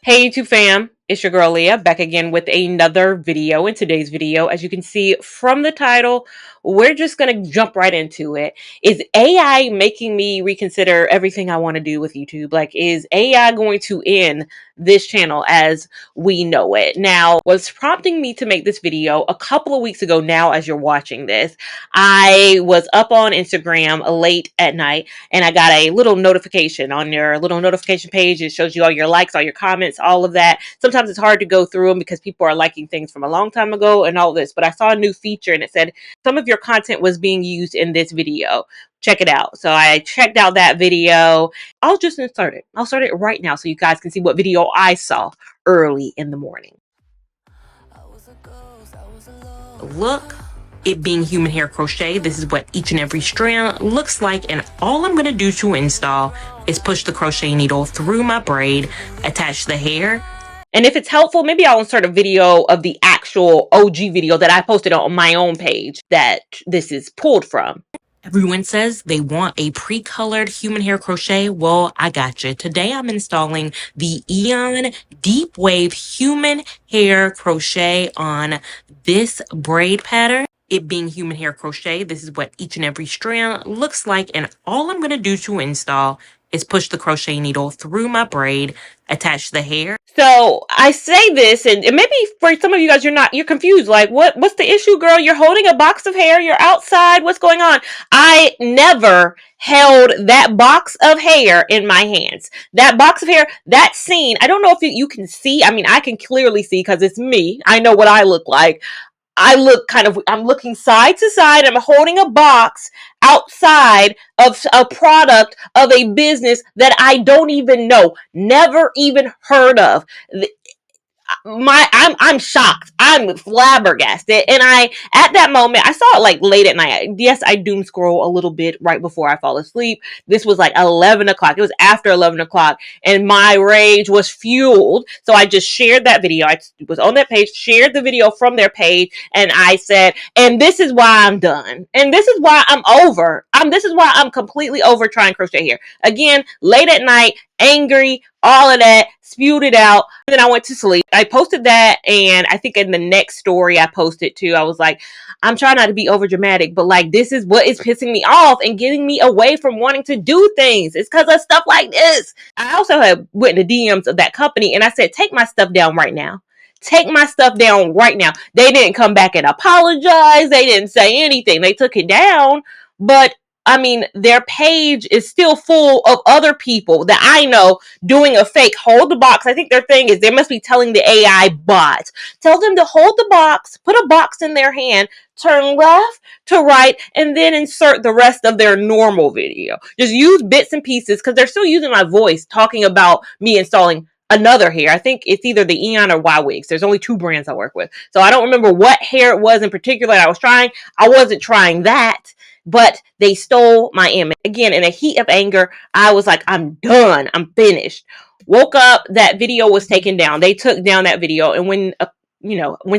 Hey YouTube fam, it's your girl Leah back again with another video. In today's video, as you can see from the title, we're just going to jump right into it. Is AI making me reconsider everything I want to do with YouTube? Like, is AI going to end this channel as we know it? Now, what's prompting me to make this video a couple of weeks ago now as you're watching this, I was up on Instagram late at night and I got a little notification on your little notification page. It shows you all your likes, all your comments, all of that. Sometimes it's hard to go through them because people are liking things from a long time ago and all this, but I saw a new feature and it said some of your content was being used in this video. Check it out. So I checked out that video. I'll just insert it. I'll start it right now so you guys can see what video I saw early in the morning. Look, it being human hair crochet, this is what each and every strand looks like, and all I'm going to do to install is push the crochet needle through my braid, attach the hair, and if it's helpful, maybe I'll insert a video of the actual OG video that I posted on my own page that this is pulled from. Everyone says they want a pre-colored human hair crochet. Well, I got you. Today I'm installing the Eon Deep Wave Human Hair Crochet on this braid pattern. It being human hair crochet, this is what each and every strand looks like, and all I'm going to do to install is push the crochet needle through my braid, attach the hair. So I say this, and maybe for some of you guys, you're confused. Like, what's the issue, girl? You're holding a box of hair. You're outside. What's going on? I never held that box of hair in my hands. That box of hair, that scene, I don't know if you can see. I mean, I can clearly see because it's me. I know what I look like. I'm looking side to side. I'm holding a box outside of a product of a business that I don't even know, never even heard of. I'm shocked. I'm flabbergasted. And at that moment, I saw it like late at night. Yes, I doom scroll a little bit right before I fall asleep. This was like 11 o'clock. It was after 11 o'clock and my rage was fueled. So I just shared that video. I was on that page, shared the video from their page. And I said, and this is why I'm done. And this is why I'm over. This is why I'm completely over trying crochet here. Again, late at night, angry, all of that, spewed it out. And then I went to sleep. I posted that, and I think in the next story I posted too, I was like, I'm trying not to be over dramatic, but like, this is what is pissing me off and getting me away from wanting to do things. It's because of stuff like this. I also have went in the DMs of that company and I said, take my stuff down right now. Take my stuff down right now. They didn't come back and apologize. They didn't say anything. They took it down, but I mean, their page is still full of other people that I know doing a fake hold the box. I think their thing is they must be telling the AI bot, tell them to hold the box, put a box in their hand, turn left to right, and then insert the rest of their normal video. Just use bits and pieces because they're still using my voice talking about me installing another hair. I think it's either the Eon or Y Wigs. There's only two brands I work with. So I don't remember what hair it was in particular I was trying. I wasn't trying that. But they stole my image. Again, in a heat of anger, I was like, I'm done. I'm finished. Woke up, that video was taken down. They took down that video. And when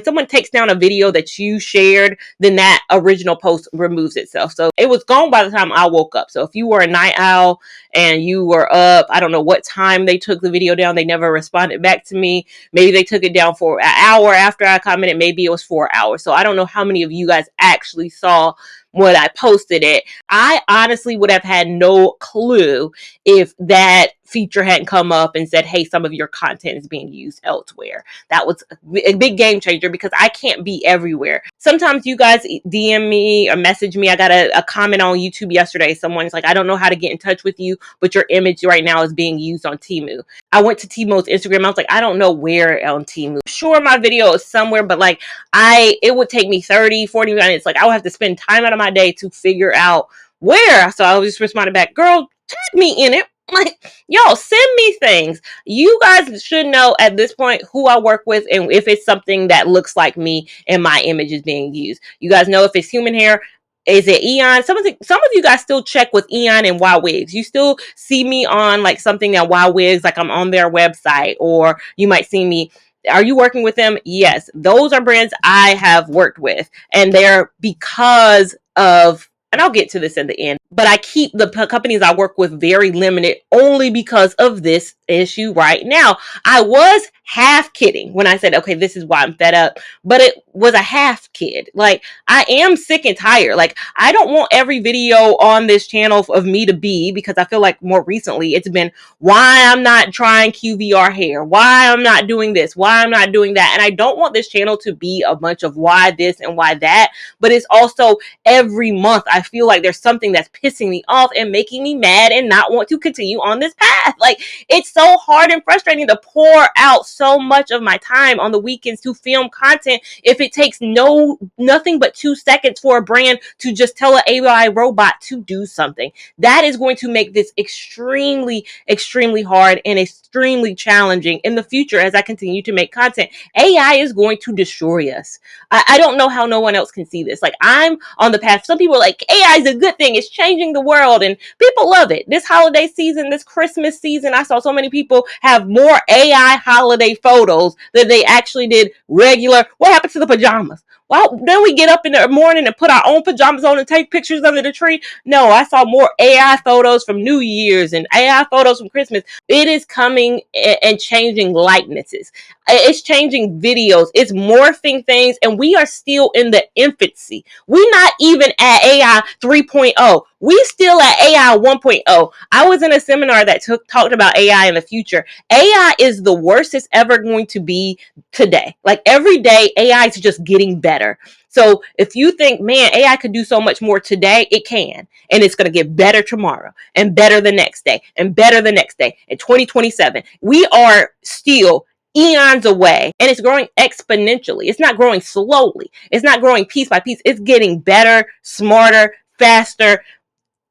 someone takes down a video that you shared, then that original post removes itself. So it was gone by the time I woke up. So if you were a night owl and you were up, I don't know what time they took the video down. They never responded back to me. Maybe they took it down for an hour after I commented. Maybe it was 4 hours. So I don't know how many of you guys actually saw when I posted it. I honestly would have had no clue if that feature hadn't come up and said, hey, some of your content is being used elsewhere. That was a big game changer because I can't be everywhere. Sometimes you guys DM me or message me. I got a comment on YouTube yesterday. Someone's like, I don't know how to get in touch with you, but your image right now is being used on Temu. I went to Temu's Instagram. I was like, I don't know where on Temu. Sure, my video is somewhere, but like it would take me 30, 40 minutes. Like I would have to spend time out of my day to figure out where. So I was just responding back, girl, tag me in it. Like, y'all send me things. You guys should know at this point who I work with and if it's something that looks like me and my image is being used. You guys know if it's human hair. Is it Eon? Some of you guys still check with Eon and Y Wigs. You still see me on like something at Y Wigs, like I'm on their website, or you might see me. Are you working with them? Yes, those are brands I have worked with, and they're because of, and I'll get to this in the end. but I keep the companies I work with very limited only because of this issue right now. I was half kidding when I said, okay, this is why I'm fed up, but it was a half kid. Like, I am sick and tired. Like, I don't want every video on this channel of me to be, because I feel like more recently it's been why I'm not trying QVR hair, why I'm not doing this, why I'm not doing that. And I don't want this channel to be a bunch of why this and why that, but it's also every month I feel like there's something that's pissing me off and making me mad and not want to continue on this path. Like, it's so hard and frustrating to pour out so much of my time on the weekends to film content if it takes nothing but 2 seconds for a brand to just tell an AI robot to do something. That is going to make this extremely, extremely hard and extremely challenging in the future as I continue to make content. AI is going to destroy us. I don't know how no one else can see this. Like, I'm on the path. Some people are like, AI is a good thing. It's changing the world. And people love it. This holiday season, this Christmas season, I saw so many people have more AI holiday photos than they actually did regular. What happened to the pajamas? Well, then we get up in the morning and put our own pajamas on and take pictures under the tree. No, I saw more AI photos from New Year's and AI photos from Christmas. It is coming and changing likenesses. It's changing videos. It's morphing things, and we are still in the infancy. We're not even at AI 3.0. We still at AI 1.0. I was in a seminar that talked about AI in the future. AI is the worst it's ever going to be today. Like, every day, AI is just getting better. So if you think, man, AI could do so much more today, it can. And it's going to get better tomorrow and better the next day and better the next day. In 2027, we are still eons away, and it's growing exponentially. It's not growing slowly. It's not growing piece by piece. It's getting better, smarter, faster.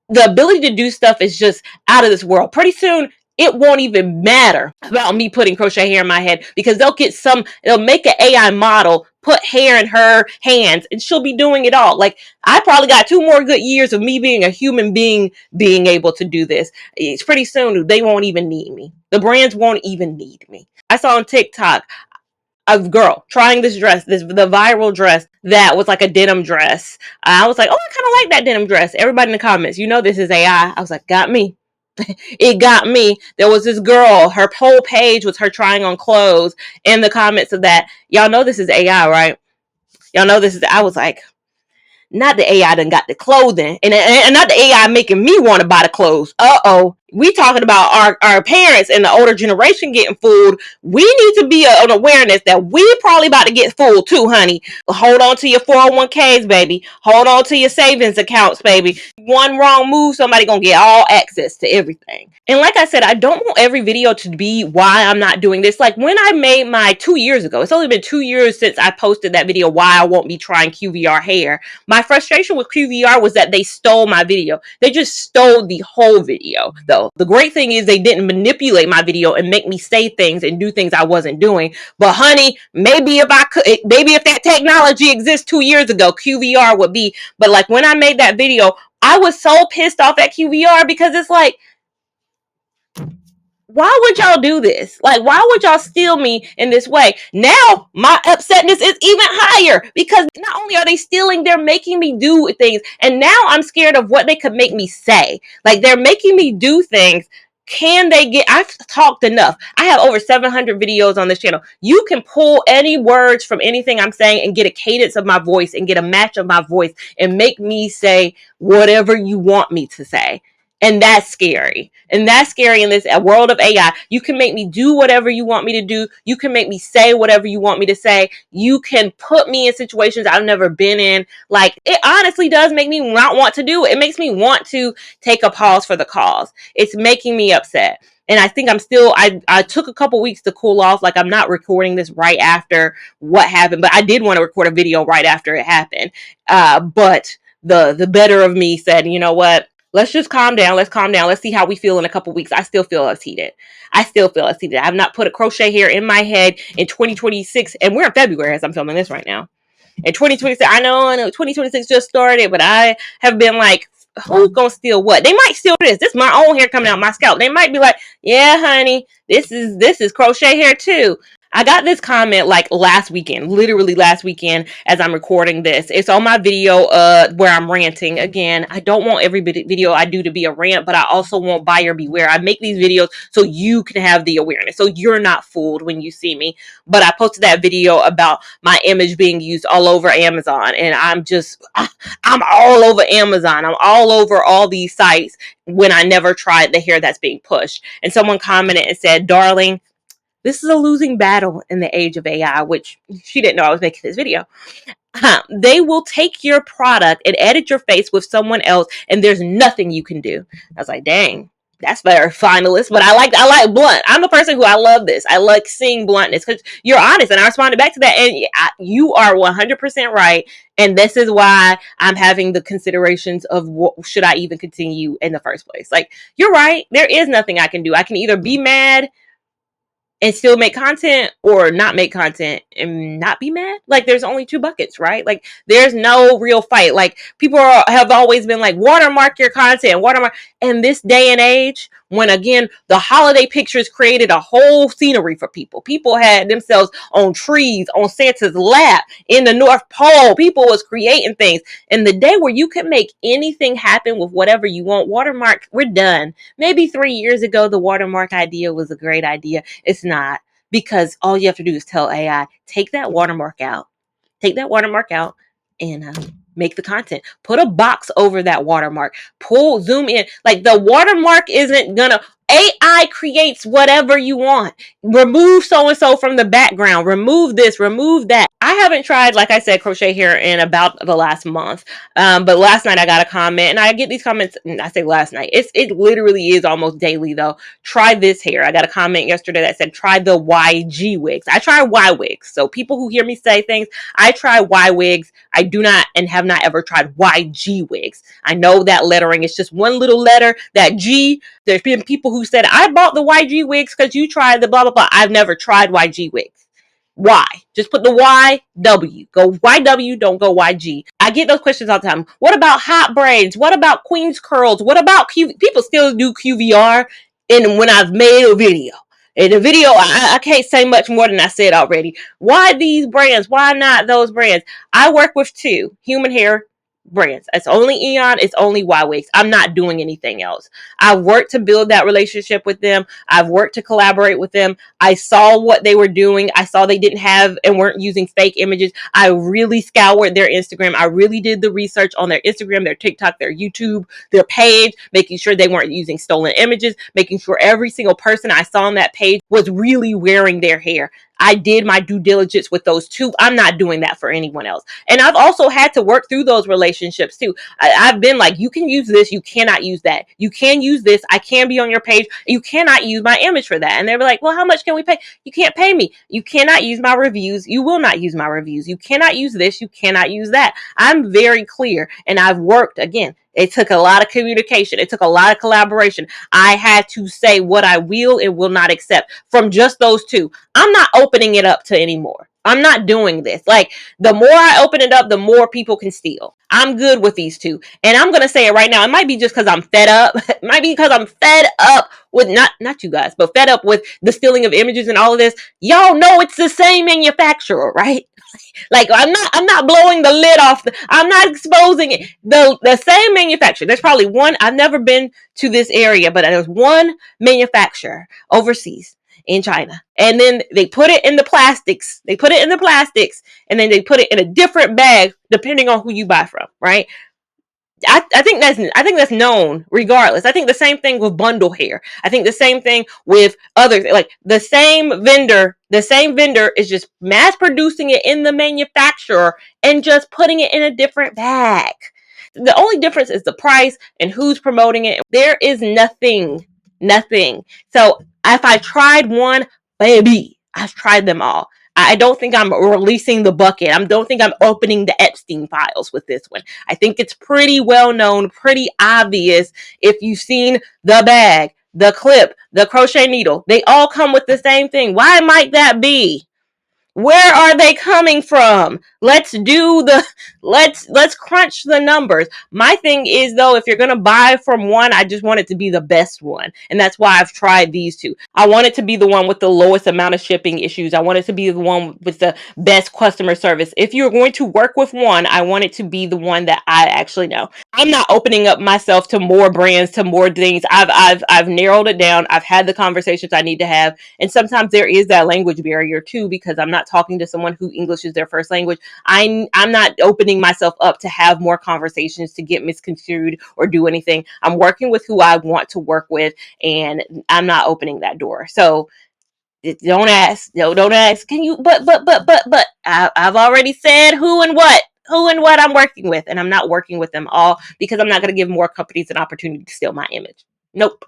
The ability to do stuff is just out of this world. Pretty soon, it won't even matter about me putting crochet hair in my head, because they'll make an AI model, put hair in her hands, and she'll be doing it all. Like, I probably got 2 more good years of me being a human being able to do this. It's pretty soon they won't even need me. The brands won't even need me. I saw on TikTok a girl trying this dress, the viral dress that was like a denim dress. I was like, oh, I kind of like that denim dress. Everybody in the comments, this is AI. I was like, got me. It got me. There was this girl, her whole page was her trying on clothes. In the comments of that, y'all know this is AI, right? Y'all know this is, I was like, not the AI done got the clothing, and not the AI making me want to buy the clothes. We talking about our parents and the older generation getting fooled. We need to be an awareness that we probably about to get fooled too, honey. Hold on to your 401ks, baby. Hold on to your savings accounts, baby. One wrong move, somebody gonna get all access to everything. And like I said, I don't want every video to be why I'm not doing this. Like, when I made my 2 years ago, it's only been 2 years since I posted that video, why I won't be trying QVR hair. My frustration with QVR was that they stole my video. They just stole the whole video, though. The great thing is they didn't manipulate my video and make me say things and do things I wasn't doing. But honey, maybe if that technology exists 2 years ago, QVR would be. But like, when I made that video, I was so pissed off at QVR, because it's like, why would y'all do this? Like, why would y'all steal me in this way? Now my upsetness is even higher, because not only are they stealing, they're making me do things. And now I'm scared of what they could make me say. Like, they're making me do things. I've talked enough. I have over 700 videos on this channel. You can pull any words from anything I'm saying and get a cadence of my voice and get a match of my voice and make me say whatever you want me to say. And that's scary. And that's scary in this world of AI. You can make me do whatever you want me to do. You can make me say whatever you want me to say. You can put me in situations I've never been in. Like, it honestly does make me not want to do it. It makes me want to take a pause for the cause. It's making me upset. And I think I took a couple weeks to cool off. Like, I'm not recording this right after what happened, but I did want to record a video right after it happened. But the better of me said, you know what? Let's just calm down. Let's calm down. Let's see how we feel in a couple weeks. I still feel us heated. I have not put a crochet hair in my head in 2026. And we're in February as I'm filming this right now. In 2026, I know 2026 just started, but I have been like, who's gonna steal what? They might steal this. This is my own hair coming out my scalp. They might be like, yeah, honey, this is crochet hair too. I got this comment like last weekend, literally last weekend as I'm recording this. It's on my video where I'm ranting. Again, I don't want every video I do to be a rant, but I also want buyer beware. I make these videos so you can have the awareness, so you're not fooled when you see me. But I posted that video about my image being used all over Amazon, and I'm all over Amazon. I'm all over all these sites when I never tried the hair that's being pushed. And someone commented and said, "Darling, this is a losing battle in the age of AI," which she didn't know I was making this video. They will take your product and edit your face with someone else, and there's nothing you can do. I was like, dang, that's very finalist. But I like blunt. I'm a person who I love this. I like seeing bluntness because you're honest, and I responded back to that. And you are 100% right. And this is why I'm having the considerations of should I even continue in the first place. Like, you're right. There is nothing I can do. I can either be mad and still make content or not make content and not be mad. Like, there's only two buckets, right? Like, there's no real fight. Like, people have always been like, watermark your content, watermark. In this day and age, when again the holiday pictures created a whole scenery for people had themselves on trees, on Santa's lap, in the North Pole. People was creating things. And the day where you can make anything happen with whatever you want, watermark, we're done. Maybe 3 years ago the watermark idea was a great idea. It's not, because all you have to do is tell AI, take that watermark out, and make the content. Put a box over that watermark. Zoom in. Like, the watermark isn't gonna. AI creates whatever you want. Remove so and so from the background. Remove this. Remove that. I haven't tried, like I said, crochet hair in about the last month. But last night I got a comment, and I get these comments. I say last night. It literally is almost daily though. Try this hair. I got a comment yesterday that said try the YG wigs. I try Y wigs. So people who hear me say things, I try Y wigs. I do not and have not ever tried YG wigs. I know that lettering is just one little letter. That G. There's been people who said, I bought the YG wigs because you tried the blah, blah, blah. I've never tried YG wigs. Why? Just put the YW. Go YW, don't go YG. I get those questions all the time. What about hot braids? What about Queen's curls? What about people still do QVR? And when I've made a video. In the video, I can't say much more than I said already. Why these brands? Why not those brands? I work with two human hair brands. It's only Eon, it's only Y-Wigs. I'm not doing anything else. I've worked to build that relationship with them. I've worked to collaborate with them. I saw what they were doing. I saw they didn't have and weren't using fake images. I really scoured their Instagram. I really did the research on their Instagram, their TikTok, their YouTube, their page, making sure they weren't using stolen images, making sure every single person I saw on that page was really wearing their hair. I did my due diligence with those two. I'm not doing that for anyone else. And I've also had to work through those relationships too. I've been like, you can use this, you cannot use that. You can use this, I can be on your page. You cannot use my image for that. And they're like, well, how much can we pay? You can't pay me. You cannot use my reviews. You will not use my reviews. You cannot use this. You cannot use that. I'm very clear. And I've worked, again, it took a lot of communication. It took a lot of collaboration. I had to say what I will and will not accept from just those two. I'm not opening it up to anymore. I'm not doing this. Like, the more I open it up, the more people can steal. I'm good with these two. And I'm going to say it right now. It might be just because I'm fed up. It might be because I'm fed up with, not you guys, but fed up with the stealing of images and all of this. Y'all know it's the same manufacturer, right? Like, I'm not blowing the lid off. I'm not exposing it. The same manufacturer. There's probably one. I've never been to this area, but there's one manufacturer overseas in China. And then they put it in the plastics. And then they put it in a different bag depending on who you buy from, right? I think that's known regardless. I think the same thing with bundle hair. I think the same thing with others. Like, the same vendor is just mass producing it in the manufacturer and just putting it in a different bag. The only difference is the price and who's promoting it. There is nothing. So if I tried one, baby, I've tried them all. I don't think I'm releasing the bucket. I don't think I'm opening the Epstein files with this one. I think it's pretty well known, pretty obvious. If you've seen the bag, the clip, the crochet needle, they all come with the same thing. Why might that be? Where are they coming from? Let's crunch the numbers. My thing is, though, if you're going to buy from one, I just want it to be the best one. And that's why I've tried these two. I want it to be the one with the lowest amount of shipping issues. I want it to be the one with the best customer service. If you're going to work with one, I want it to be the one that I actually know. I'm not opening up myself to more brands, to more things. I've narrowed it down. I've had the conversations I need to have. And sometimes there is that language barrier too, because I'm not talking to someone who English is their first language. I'm not opening myself up to have more conversations to get misconstrued or do anything. I'm working with who I want to work with, and I'm not opening that door. So don't ask. No, don't ask. Can you? But. I've already said who and what I'm working with, and I'm not working with them all because I'm not going to give more companies an opportunity to steal my image. Nope.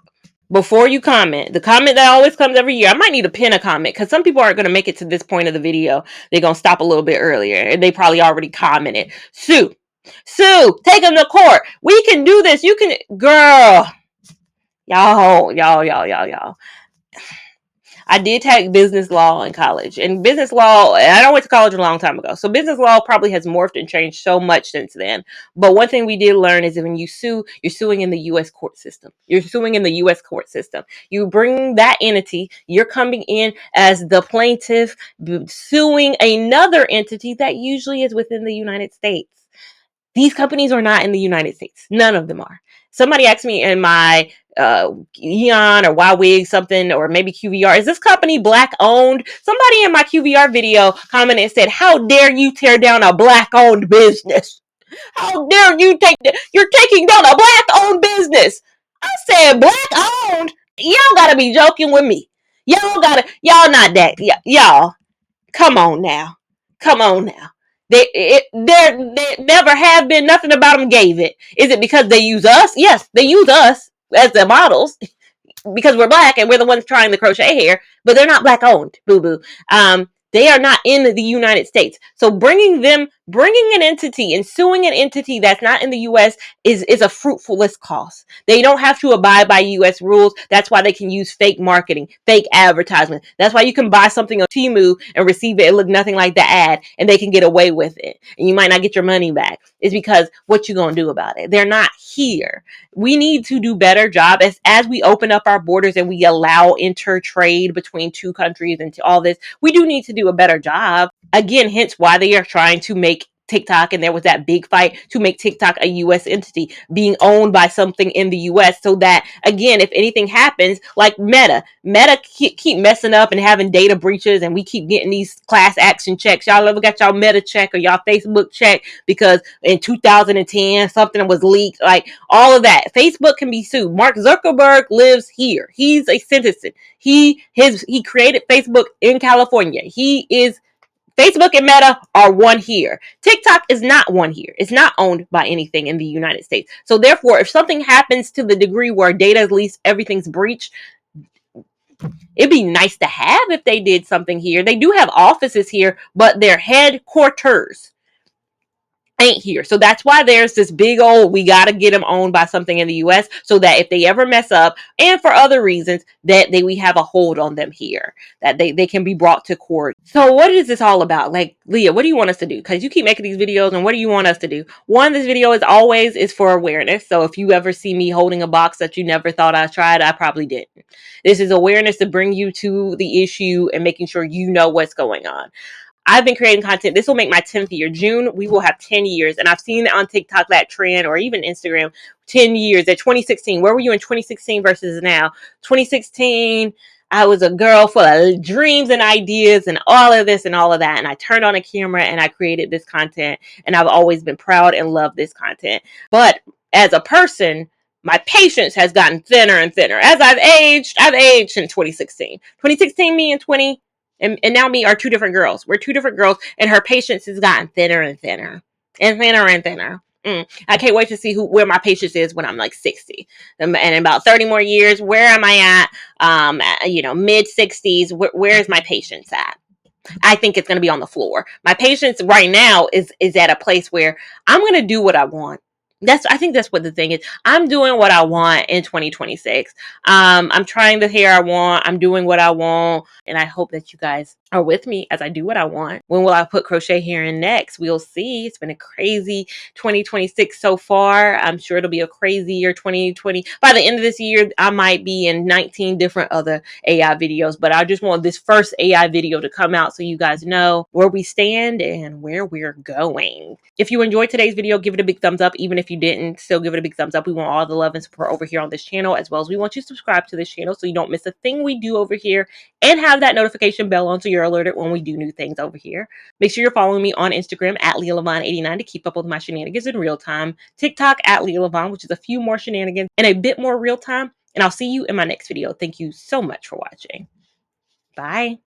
Before you comment, the comment that always comes every year, I might need to pin a comment because some people aren't going to make it to this point of the video. They're going to stop a little bit earlier and they probably already commented. Sue, take them to court. We can do this. You can, girl. Y'all. I did take business law in college, and business law, I went to college a long time ago. So business law probably has morphed and changed so much since then. But one thing we did learn is that when you sue, you're suing in the U.S. court system. You're suing in the U.S. court system. You bring that entity, you're coming in as the plaintiff, suing another entity that usually is within the United States. These companies are not in the United States. None of them are. Somebody asked me in my Eon or YWig something, or maybe QVR, is this company black owned? Somebody in my QVR video commented and said, how dare you tear down a black owned business? How dare you you're taking down a black owned business? I said black owned? Y'all gotta be joking with me. Y'all not that. Y'all, come on now. There never have been nothing about them gave it. Is it because they use us? Yes, they use us as their models because we're black and we're the ones trying the crochet hair, but they're not black owned, boo boo. They are not in the United States. So bringing an entity and suing an entity that's not in the U.S. is a fruitfulness cause. They don't have to abide by U.S. rules. That's why they can use fake marketing, fake advertisement. That's why you can buy something on Temu and receive it look nothing like the ad, and they can get away with it. And you might not get your money back. It's because what you gonna do about it? They're not here. We need to do better job as we open up our borders and we allow inter-trade between two countries and all this. We do need to do a better job. Again, hence why they are trying to make TikTok, and there was that big fight to make TikTok a U.S. entity being owned by something in the U.S. so that, again, if anything happens, like Meta keep messing up and having data breaches, and we keep getting these class action checks. Y'all ever got y'all Meta check or y'all Facebook check because in 2010 something was leaked? Like all of that. Facebook can be sued. Mark Zuckerberg lives here. He's a citizen. He created Facebook in California. Facebook and Meta are one here. TikTok is not one here. It's not owned by anything in the United States. So therefore, if something happens to the degree where data is leased, everything's breached, it'd be nice to have if they did something here. They do have offices here, but their headquarters ain't here. So that's why there's this big old, we got to get them owned by something in the US so that if they ever mess up, and for other reasons, that we have a hold on them here, that they can be brought to court. So what is this all about? Like, Leah, what do you want us to do? Because you keep making these videos, and what do you want us to do? One, this video is for awareness. So if you ever see me holding a box that you never thought I tried, I probably didn't. This is awareness to bring you to the issue and making sure you know what's going on. I've been creating content. This will make my 10th year. June, we will have 10 years. And I've seen on TikTok that trend, or even Instagram, 10 years. At 2016, where were you in 2016 versus now? 2016, I was a girl full of dreams and ideas and all of this and all of that. And I turned on a camera and I created this content. And I've always been proud and loved this content. But as a person, my patience has gotten thinner and thinner. As I've aged in 2016. 2016, me and 20. And now me are two different girls. We're two different girls, and her patience has gotten thinner and thinner. And thinner and thinner. I can't wait to see where my patience is when I'm like 60. And in about 30 more years, where am I at? Mid 60s. Where is my patience at? I think it's going to be on the floor. My patience right now is at a place where I'm going to do what I want. I think that's what the thing is. I'm doing what I want in 2026. I'm trying the hair I want. I'm doing what I want. And I hope that you guys are with me as I do what I want. When will I put Crochet here and next? We'll see. It's been a crazy 2026 so far. I'm sure it'll be a crazy year 2020. By the end of this year, I might be in 19 different other AI videos, but I just want this first AI video to come out so you guys know where we stand and where we're going. If you enjoyed today's video, give it a big thumbs up. Even if you didn't, still give it a big thumbs up. We want all the love and support over here on this channel, as well as we want you to subscribe to this channel so you don't miss a thing we do over here, and have that notification bell on so you're alerted when we do new things over here. Make sure you're following me on Instagram at Lia Lavon 89 to keep up with my shenanigans in real time. TikTok at Lia Lavon, which is a few more shenanigans and a bit more real time. And I'll see you in my next video. Thank you so much for watching. Bye.